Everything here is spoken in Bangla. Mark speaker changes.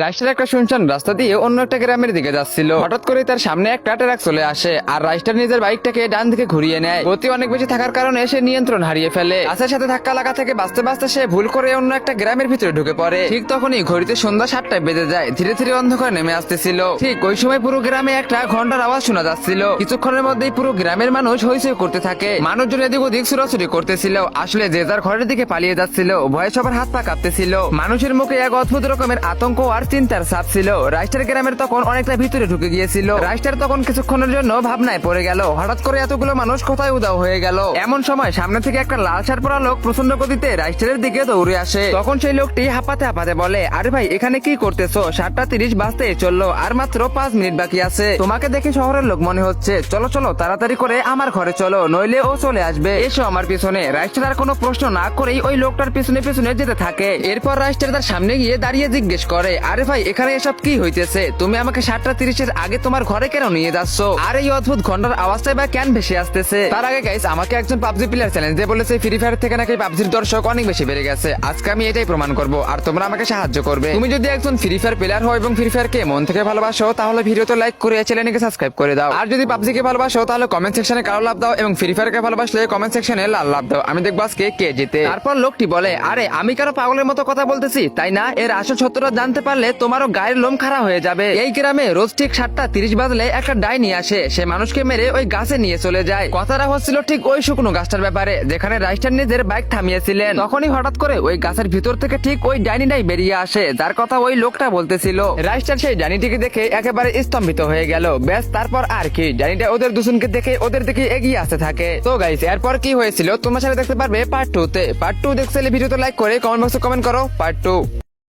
Speaker 1: রাইস্টার একটা শুনশান রাস্তা দিয়ে অন্য একটা গ্রামের দিকে যাচ্ছিল। হঠাৎ করে তার সামনে একটা ট্রাক চলে আসে আর রাইস্টার নিজের বাইকটাকে ডান দিকে ঘুরিয়ে নেয়। গতি অনেক বেশি থাকার কারণে সে নিয়ন্ত্রণ হারিয়ে ফেলে। গাছের সাথে ধাক্কা লাগা থেকে বাঁচতে বাঁচতে সে ভুল করে অন্য একটা গ্রামের ভিতরে ঢুকে পড়ে। ঠিক তখনই ঘড়িতে সন্ধ্যা 7টায় বেজে যায়। ধীরে ধীরে অন্ধকার নেমে আসতেছিল। ঠিক ওই সময় পুরো গ্রামে একটা ঘন্টার আওয়াজ শোনা যাচ্ছিল। কিছুক্ষণের মধ্যেই পুরো গ্রামের মানুষ হইচই করতে থাকে। মানুষজন এদিক ওদিক ছুটাছুটি করতেছিল। আসলে যে যার ঘরের দিকে পালিয়ে যাচ্ছিল। ভয়ে সবার হাত পা কাঁপতেছিল। মানুষের মুখে এক অদ্ভুত রকমের আতঙ্ক আর চিন্তার ছাপ ছিল। রাইস্টার গ্রামের তখন অনেকটা ভিতরে ঢুকে গিয়েছিল। রাইস্টার তখন কিছুক্ষণের জন্য ভাবনায় পড়ে গেল। হঠাৎ করে এতগুলো মানুষ কোথায় উধাও হয়ে গেল। এমন সময় সামনে থেকে একটা লাল শার্ট পরা লোক প্রচন্ড গতিতে রাইস্টারের দিকে দৌড়ে আসে। তখন সেই লোকটি হাঁপাতে হাঁপাতে বলে, আরে ভাই এখানে কি করতেছো? 7:30 বাজতে চললো, আর মাত্র 5 মিনিট বাকি আছে। তোমাকে দেখে শহরের লোক মনে হচ্ছে। চলো চলো তাড়াতাড়ি করে আমার ঘরে চলো, নইলে ও চলে আসবে। এসো আমার পিছনে। রাইস্টার আর কোনো প্রশ্ন না করেই ওই লোকটার পিছনে পিছনে যেতে থাকে। এরপর রাইস্টার তার সামনে গিয়ে দাঁড়িয়ে জিজ্ঞেস করে, আরে ভাই এখানে এসব কি হইতেছে? তুমি আমাকে 7:30 আগে তোমার ঘরে কেন নিয়ে যাচ্ছ? আর এই অদ্ভুত ঘন্টার আওয়াজটাই বা কেন ভেসে আসতেছে? তার আগে গাইস আমাকে একজন পাবজি প্লেয়ার চ্যালেঞ্জ দিয়ে বলেছে ফ্রি ফায়ার থেকে নাকি পাবজির দর্শক অনেক বেশি বেড়ে গেছে। আজকে আমি এটাই প্রমাণ করব আর তোমরা আমাকে সাহায্য করবে। তুমি যদি একজন ফ্রি ফায়ার প্লেয়ার হও এবং ফ্রি ফায়ারকে মন থেকে ভালোবাসো তাহলে ভিডিওতে লাইক করে চ্যানেলকে সাবস্ক্রাইব করে দাও। আর যদি পাবজিকে ভালোবাসো তাহলে কমেন্ট সেকশনে কালো লাভ দাও এবং ফ্রি ফায়ারকে ভালোবাসলে কমেন্ট সেকশনে লাল লাভ দাও। আমি দেখব আজকে কে জিতে। তারপর লোকটি বলে, আরে আমি কারো পাগলের মতো কথা বলতেছি তাই না? এর আসল সত্যটা জানতে পারলে তোমারও গায়ের লোম খাড়া হয়ে যাবে। এই গ্রামে রোজ ঠিক 7:30 বাজলে একটা ডাইনি আসে। সে মানুষকে মেরে ওই গাছে নিয়ে চলে যায়। কথাটা হচ্ছিল ঠিক ওই শুকনো গাছটার ব্যাপারে যেখানে রাইস্টার নিজের বাইক থামিয়েছিলেন। তখনই হঠাৎ করে ওই গাছের ভিতর থেকে ঠিক ওই ডাইনিটাই বেরিয়ে আসে যার কথা ওই লোকটা বলতেছিল। রাইস্টার সেই ডাইনিটিকে দেখে একেবারে স্তম্ভিত হয়ে গেল। ব্যাস তারপর আর কি, ডাইনিটা ওদের দুজনকে দেখে ওদের দিকে এগিয়ে আসতে থাকে। তো গাইস এরপর কি হয়েছিল তোমরা সাথে দেখতে পারবে পার্ট 2 তে। পার্ট 2 দেখতে ভিডিওতে লাইক করে কমেন্ট বক্সে কমেন্ট করো পার্ট 2।